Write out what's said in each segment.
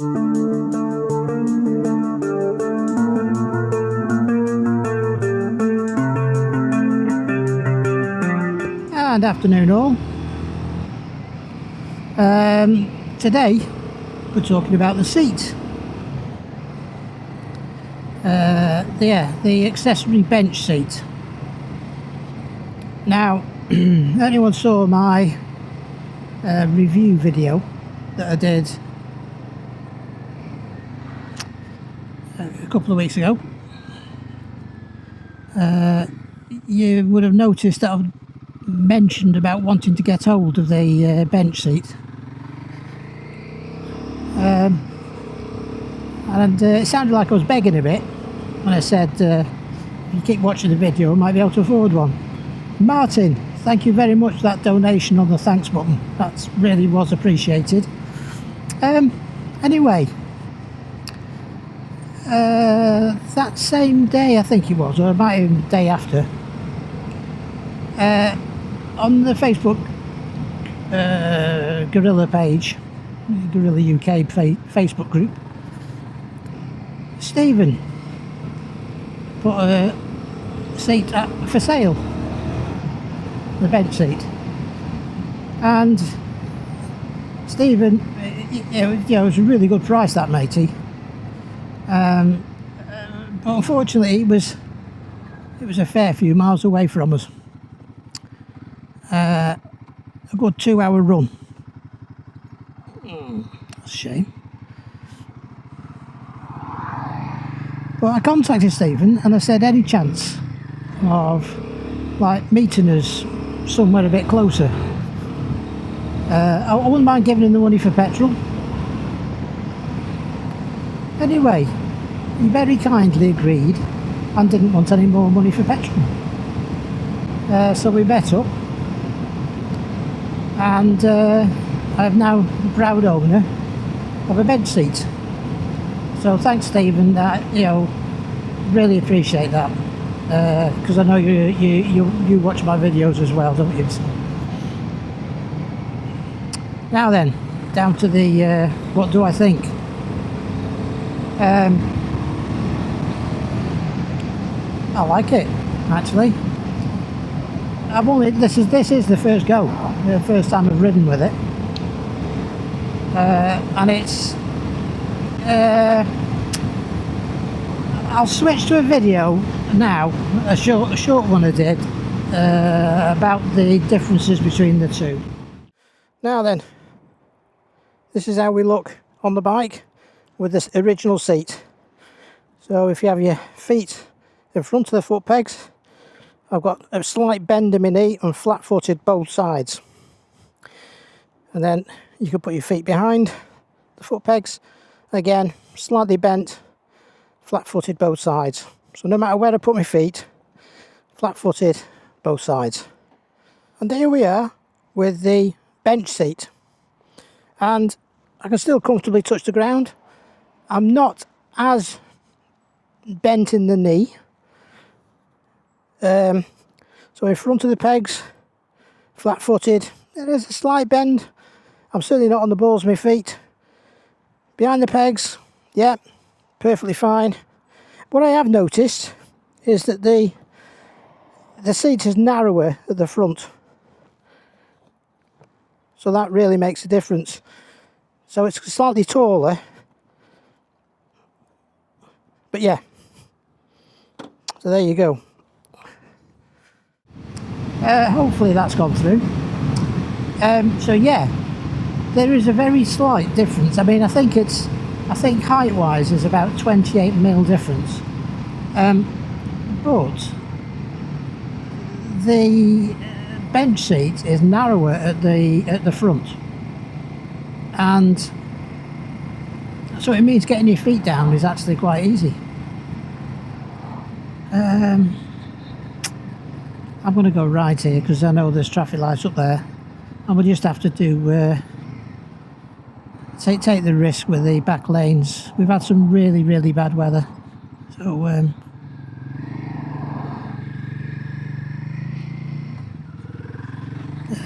And afternoon all. Today we're talking about the seat. The accessory bench seat. Now, anyone saw my review video that I did a couple of weeks ago, you would have noticed that I've mentioned about wanting to get hold of the bench seat, and it sounded like I was begging a bit when I said if you keep watching the video I might be able to afford one. Martin, thank you very much for that donation on the thanks button. That really was appreciated. Anyway, that same day I think it was, or it might have been the day after, on the Facebook Guerrilla page, Guerrilla UK Facebook group, Stephen put a seat for sale, the bench seat, and Stephen, it was a really good price, that matey, but unfortunately it was a fair few miles away from us. A good 2-hour run. That's a shame. But I contacted Stephen and I said, any chance of like meeting us somewhere a bit closer? I wouldn't mind giving him the money for petrol. Anyway, he very kindly agreed and didn't want any more money for petrol. So we met up, and I'm now the proud owner of a bench seat. So thanks, Stephen. Really appreciate that, because I know you watch my videos as well, don't you? Now then, down to the what do I think? I like it, actually. This is the first go, the first time I've ridden with it, and it's. I'll switch to a video now, a short one I did about the differences between the two. Now then, this is how we look on the bike with this original seat. So if you have your feet in front of the foot pegs, I've got a slight bend in my knee and flat-footed both sides. And then you can put your feet behind the foot pegs, again slightly bent, flat-footed both sides. So no matter where I put my feet, flat-footed both sides. And there we are with the bench seat, and I can still comfortably touch the ground. I'm not as bent in the knee, so in front of the pegs, flat-footed, there is a slight bend. I'm certainly not on the balls of my feet. Behind the pegs, yeah, perfectly fine. What I have noticed is that the seat is narrower at the front, so that really makes a difference. So it's slightly taller, but yeah, so there you go. Hopefully that's gone through. So yeah, there is a very slight difference. I mean, I think height wise is about 28mm difference, but the bench seat is narrower at the front, and so it means getting your feet down is actually quite easy. I'm going to go right here because I know there's traffic lights up there, and we'll just have to do take the risk with the back lanes. We've had some really bad weather, so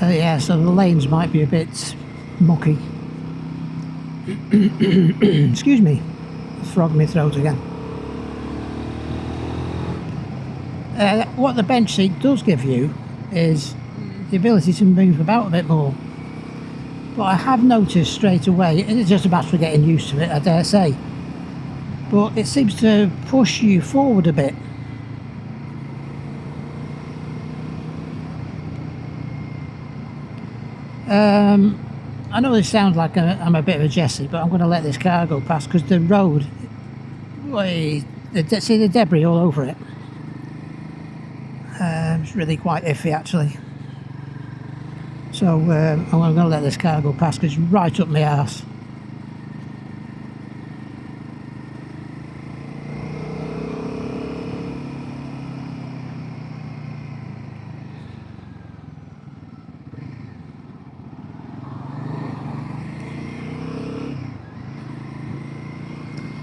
yeah, so the lanes might be a bit mucky. Excuse me, frog in my throat again. What the bench seat does give you is the ability to move about a bit more. But I have noticed straight away, it's just a matter of getting used to it, I dare say. But it seems to push you forward a bit. I know this sounds like I'm a bit of a Jessie, but I'm going to let this car go past because the road, see the debris all over it. It's really quite iffy actually. So I'm going to let this car go past because it's right up my arse.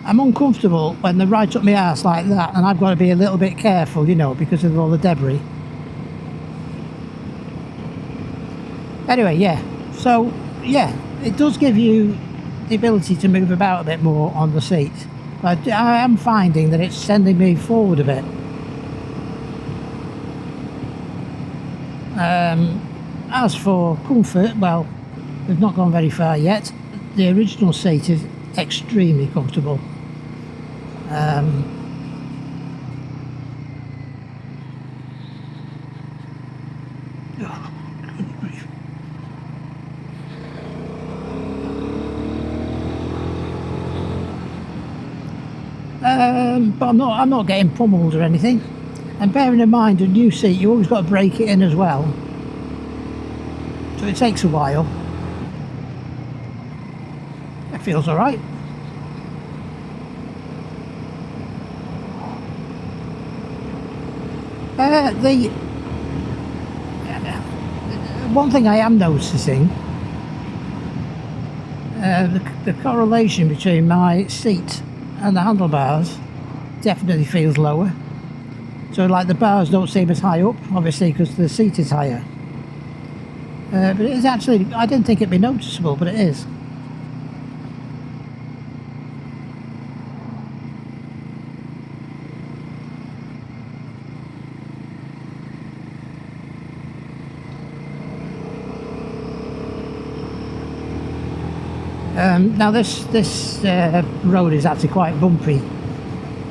I'm uncomfortable when they're right up my arse like that, and I've got to be a little bit careful, you know, because of all the debris. Anyway, yeah, so yeah, it does give you the ability to move about a bit more on the seat, but I am finding that it's sending me forward a bit. As for comfort, well, we've not gone very far yet. The original seat is extremely comfortable. But I'm not getting pummeled or anything. And bearing in mind a new seat, you always got to break it in as well, so it takes a while. It feels all right. The one thing I am noticing, the correlation between my seat and the handlebars definitely feels lower. So like the bars don't seem as high up, obviously because the seat is higher. But it is actually, I didn't think it'd be noticeable, but it is. Now this road is actually quite bumpy,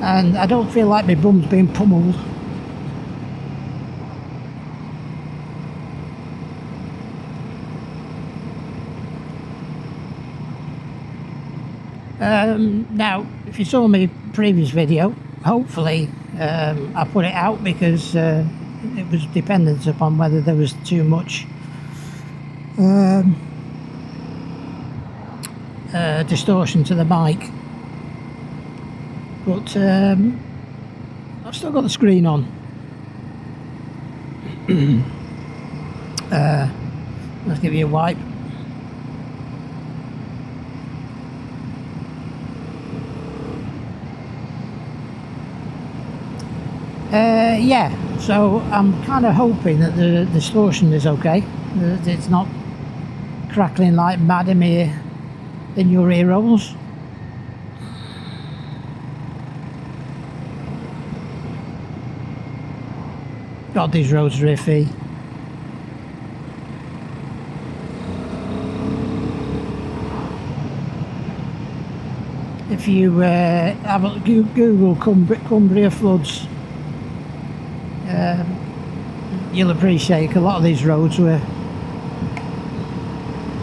and I don't feel like my bum's being pummeled. Now, if you saw my previous video, hopefully I put it out because it was dependent upon whether there was too much distortion to the mic, but I've still got the screen on. Let's give you a wipe. Yeah, so I'm kind of hoping that the distortion is okay, that it's not crackling like mad in your ear rolls. God, these roads are iffy. If you have a Google Cumbria floods, you'll appreciate a lot of these roads were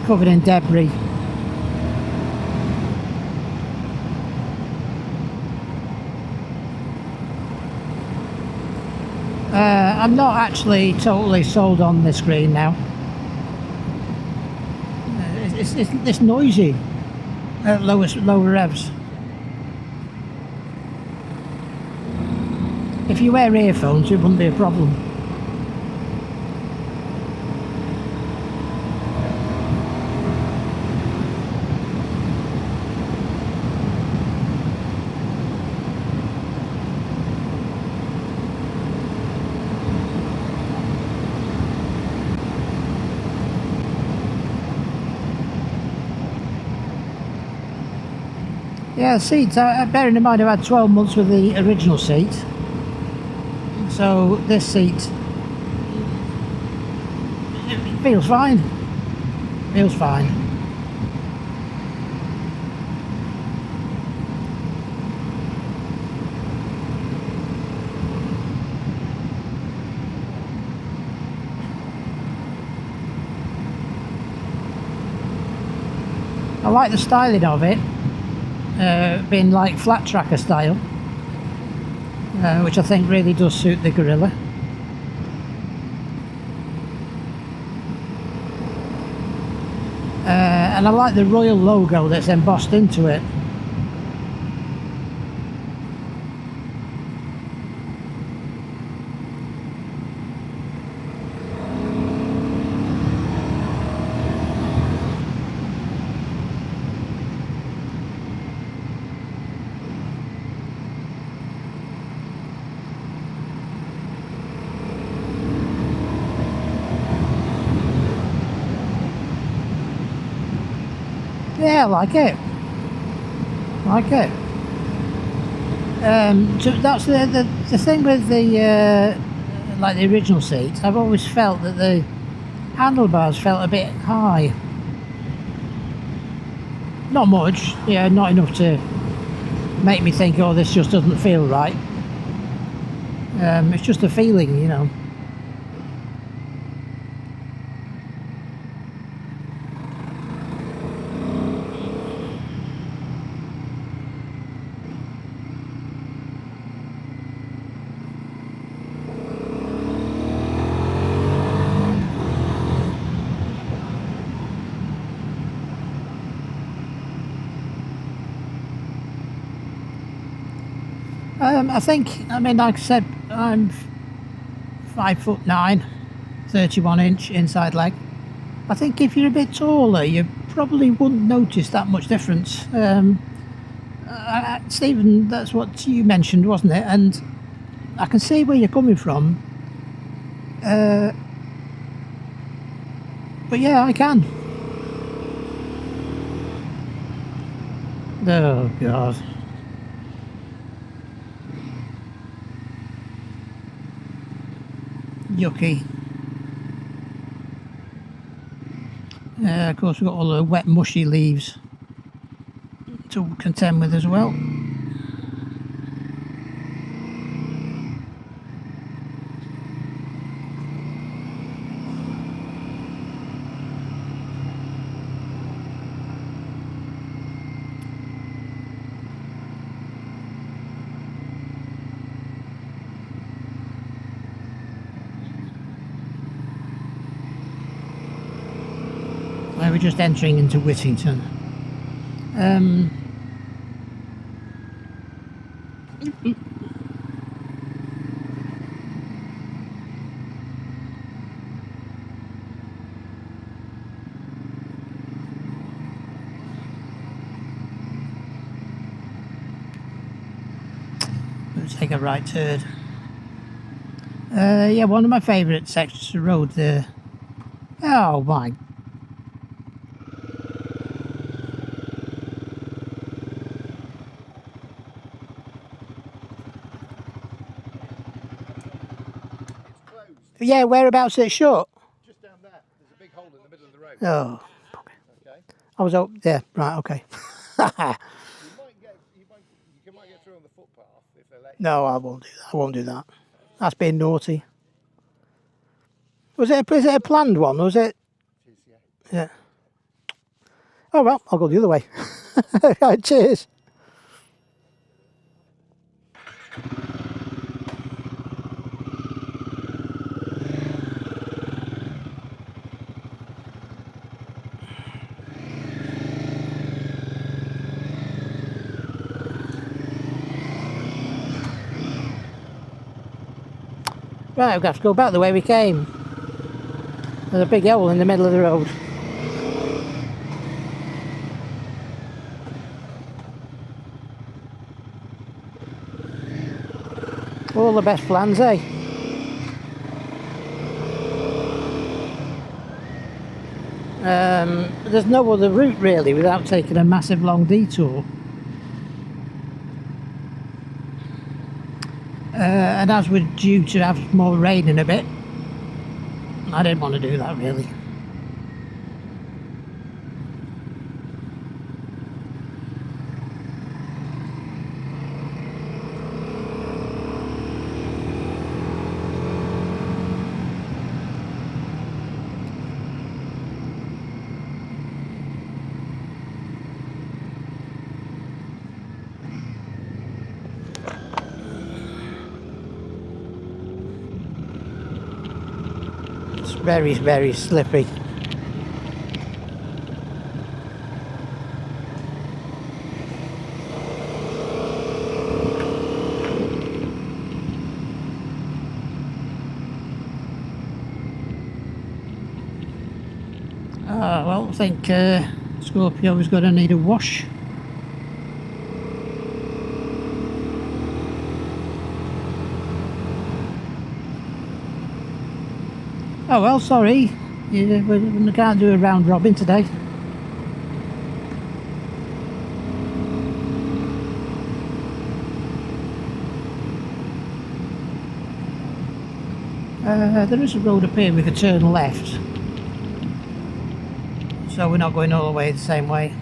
covered in debris. I'm not actually totally sold on this screen now. It's noisy at lower revs. If you wear earphones, it wouldn't be a problem. Yeah, seats, bearing in mind I've had 12 months with the original seat, so this seat it feels fine. Feels fine. I like the styling of it, being like flat tracker style, which I think really does suit the Guerrilla. And I like the Royal logo that's embossed into it. Yeah, I like it. So that's the thing with the like the original seat. I've always felt that the handlebars felt a bit high. Not much, yeah, not enough to make me think, oh, this just doesn't feel right. It's just a feeling, you know. I think, I mean, like I said, I'm 5'9", 31-inch inside leg. I think if you're a bit taller, you probably wouldn't notice that much difference. Stephen, that's what you mentioned, wasn't it? And I can see where you're coming from. But yeah, I can. Oh, God. Yucky. Of course, we've got all the wet, mushy leaves to contend with as well. We're just entering into Whittington. We'll take a right turn. Yeah, one of my favourite sections of road there. Oh my. Yeah, whereabouts it shut? Just down there. There's a big hole in the middle of the road. Oh, Okay. I was up there. Right, okay. You might get through on the footpath if they let you. No, I won't do that. I won't do that. That's being naughty. Is it a planned one? Was it? It is, yeah. Yeah. Oh well, I'll go the other way. Right, cheers. Right, we've got to go back the way we came. There's a big hole in the middle of the road. All the best plans, eh? There's no other route really without taking a massive long detour. and as we're due to have more rain in a bit, I didn't want to do that really. It's very, very slippy. Well, I think Scorpio is going to need a wash. Oh well, sorry, we can't do a round robin today. There is a road up here we could turn left, so we're not going all the way the same way.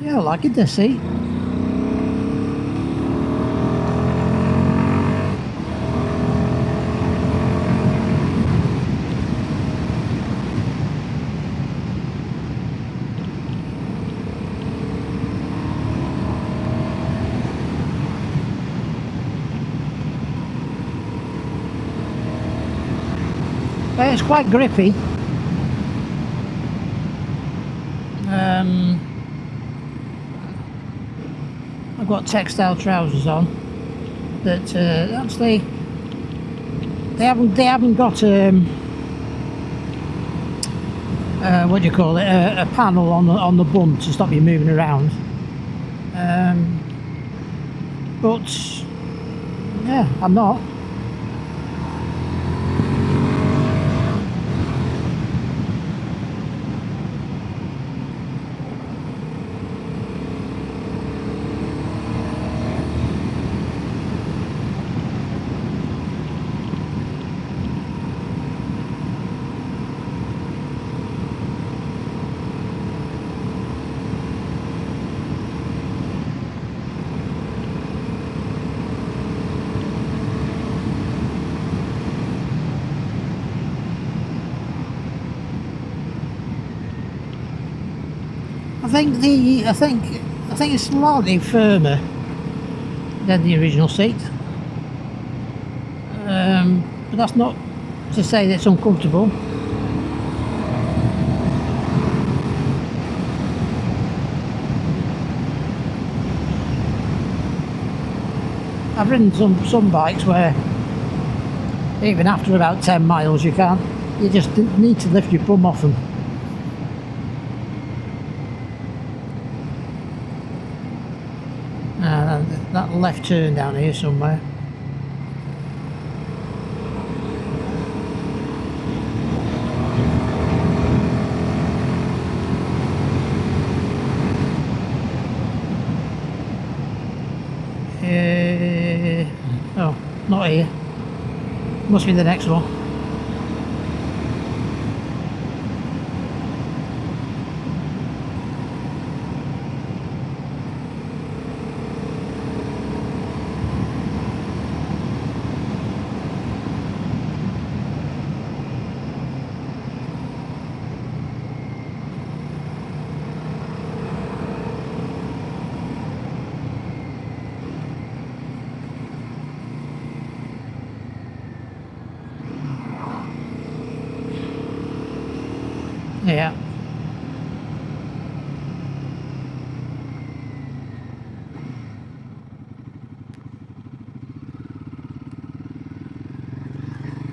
Yeah, I like it to see. But it's quite grippy. I've got textile trousers on that actually they haven't got what do you call it, a panel on the bum to stop you moving around. But yeah, I'm not. I think it's slightly firmer than the original seat, but that's not to say that it's uncomfortable. I've ridden some bikes where even after about 10 miles you just need to lift your bum off them. That left turn down here somewhere. Oh, not here. Must be the next one. Yeah.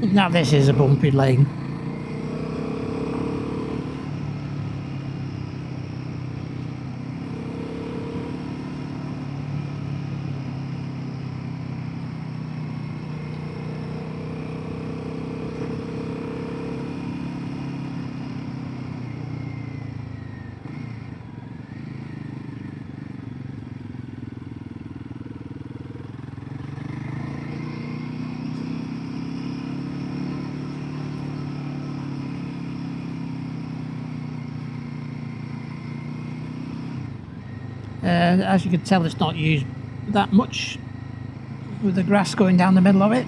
Now this is a bumpy lane. As you can tell, it's not used that much with the grass going down the middle of it.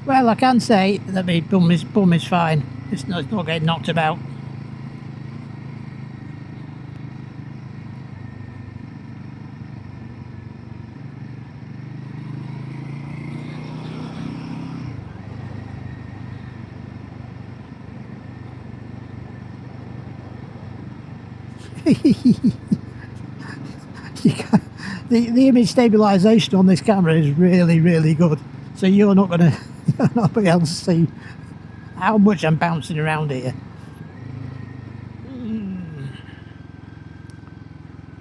Well, I can say that my bum is fine. It's not getting knocked about. The image stabilisation on this camera is really good, so you're not going to be able to see how much I'm bouncing around here.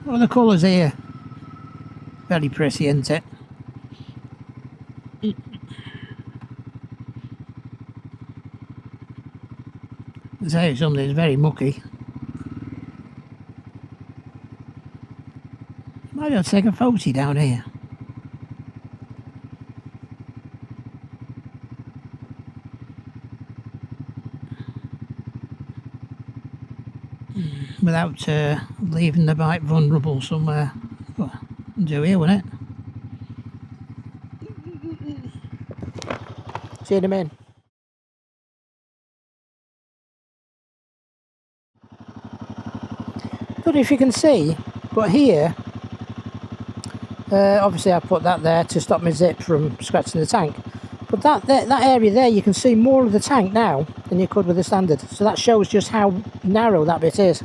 Well, the colours here, very pretty, isn't it? Say something is very mucky. Might be able to take a photo down here. Without leaving the bike vulnerable somewhere. Well, do here, wouldn't it? See you in a minute. Don't know if you can see, but here, obviously I put that there to stop my zip from scratching the tank. But that area there, you can see more of the tank now than you could with the standard. So that shows just how narrow that bit is.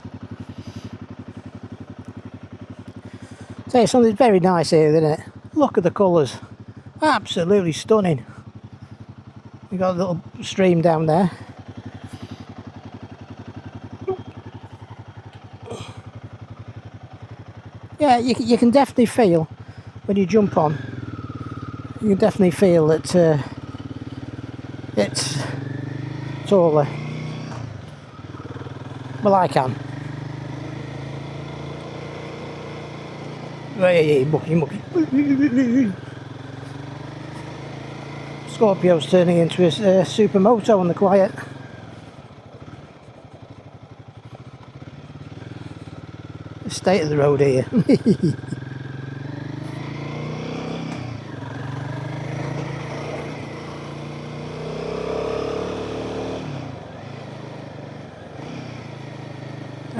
So something very nice here, isn't it? Look at the colours. Absolutely stunning. We've got a little stream down there. Yeah, you can definitely feel when you jump on. You can definitely feel that it's taller. Well, I can. Hey, mucky. Scorpio's turning into a supermoto on the quiet. The state of the road here.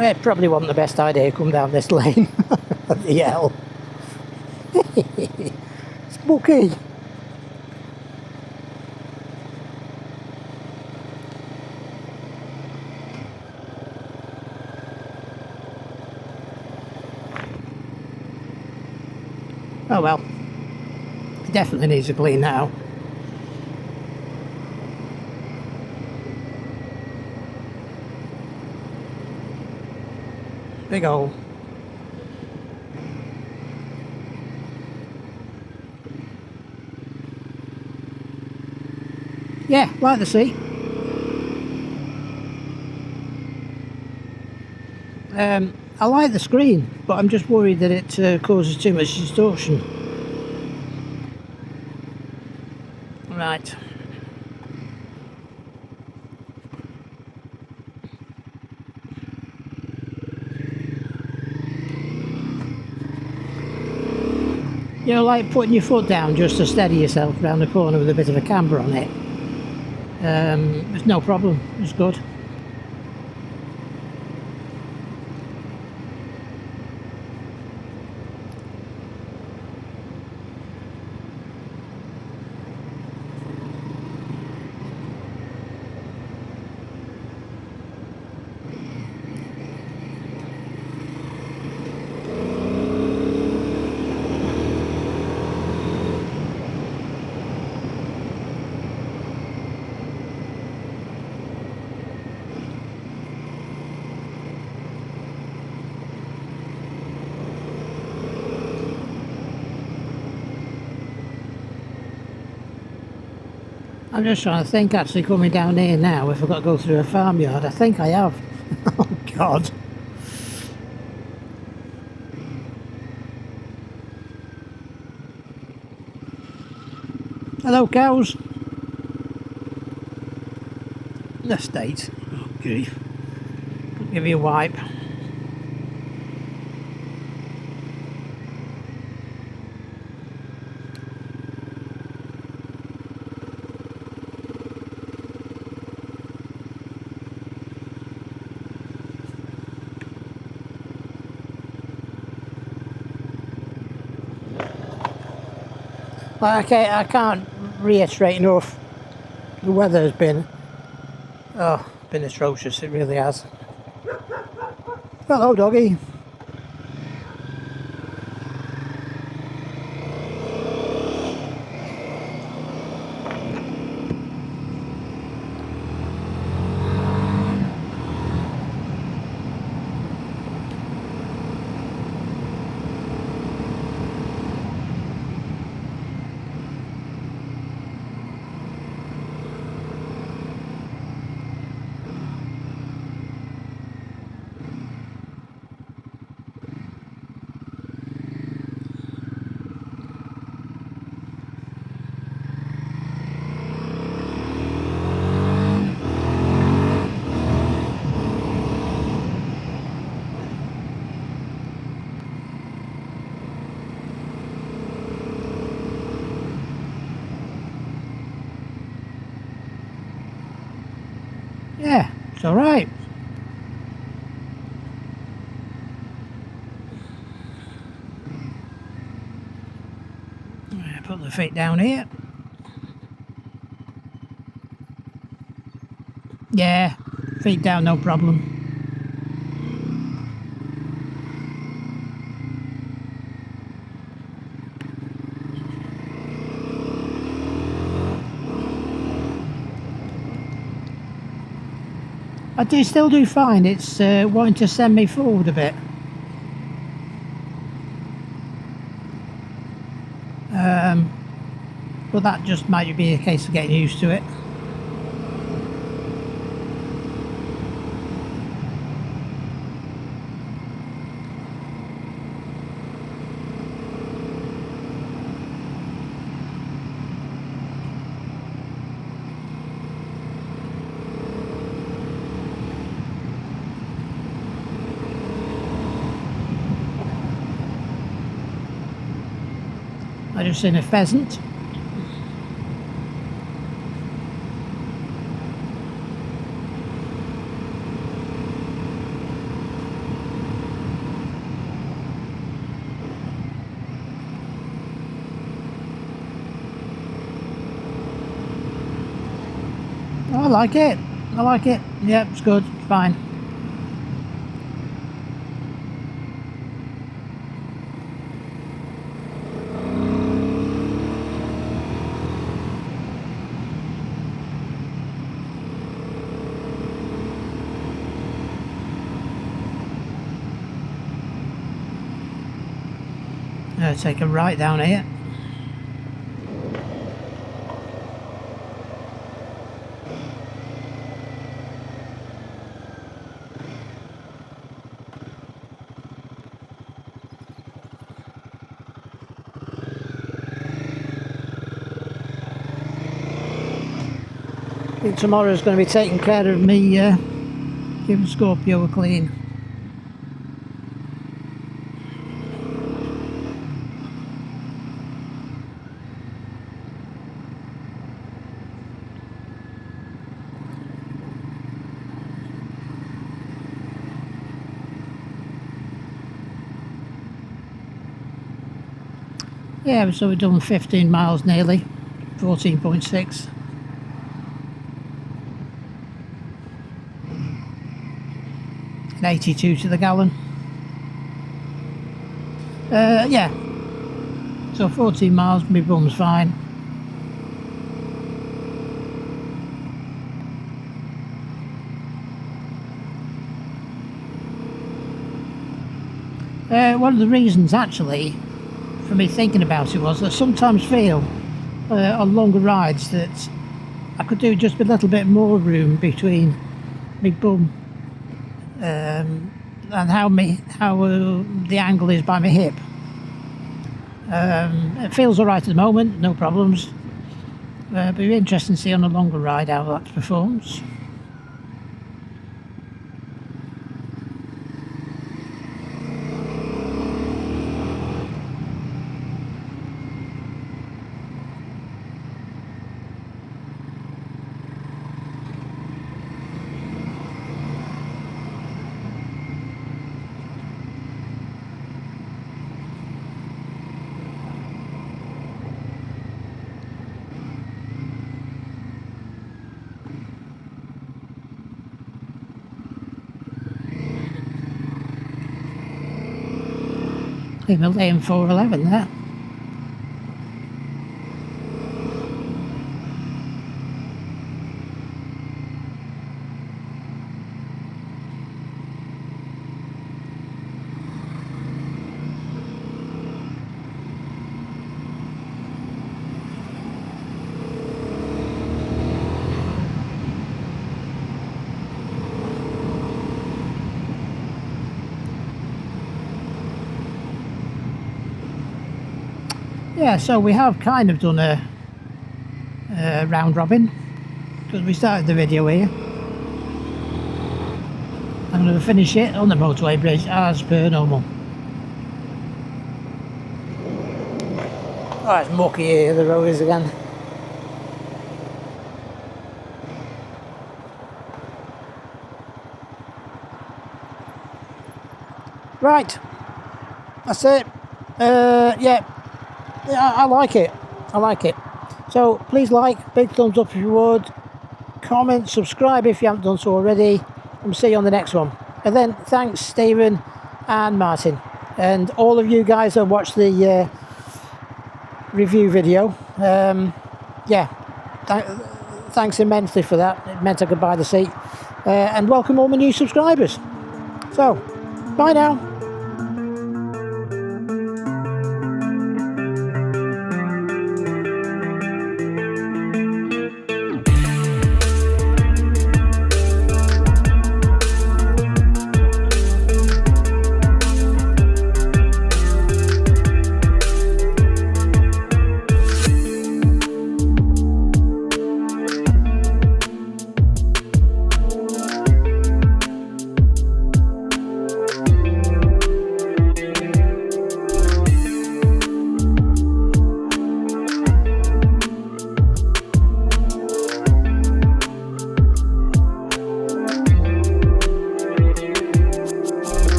It probably wasn't the best idea to come down this lane. What the hell? Spooky. Oh well, it definitely needs a clean now. Big hole. Yeah, like the seat. I like the screen, but I'm just worried that it causes too much distortion. Right. You know, like putting your foot down just to steady yourself around the corner with a bit of a camber on it. It's no problem, it's good. I'm just trying to think, actually, coming down here now, if I've got to go through a farmyard. I think I have. Oh, God. Hello, cows. The state. Oh, grief. Give you a wipe. Okay, I can't reiterate enough. The weather has been atrocious. It really has. Hello, doggy. Yeah, it's alright. Put the feet down here. Yeah, feet down, no problem. I still do find it's wanting to send me forward a bit. But that just might be a case of getting used to it. I just seen a pheasant. Oh, I like it. I like it. Yeah, it's good. It's fine. Take a right down here. I think tomorrow's going to be taking care of me giving Scorpio a clean. Yeah, so we've done 15 miles nearly, 14.6. And 82 to the gallon. Yeah, so 14 miles, my bum's fine. One of the reasons actually for me thinking about it was that I sometimes feel on longer rides that I could do just a little bit more room between my bum and how the angle is by my hip. It feels alright at the moment, no problems, It'll be interesting to see on a longer ride how that performs. We're laying 411 there. Yeah, so we have kind of done a round robin, because we started the video here. I'm going to finish it on the motorway bridge as per normal. Oh, it's mucky here, the road is again. Right, that's it. Yeah, I like it. I like it. So please like, big thumbs up if you would. Comment, subscribe if you haven't done so already. And see you on the next one. And then thanks Stephen and Martin. And all of you guys that watched the review video. Yeah, thanks immensely for that. It meant I could buy the seat. And welcome all my new subscribers. So, bye now.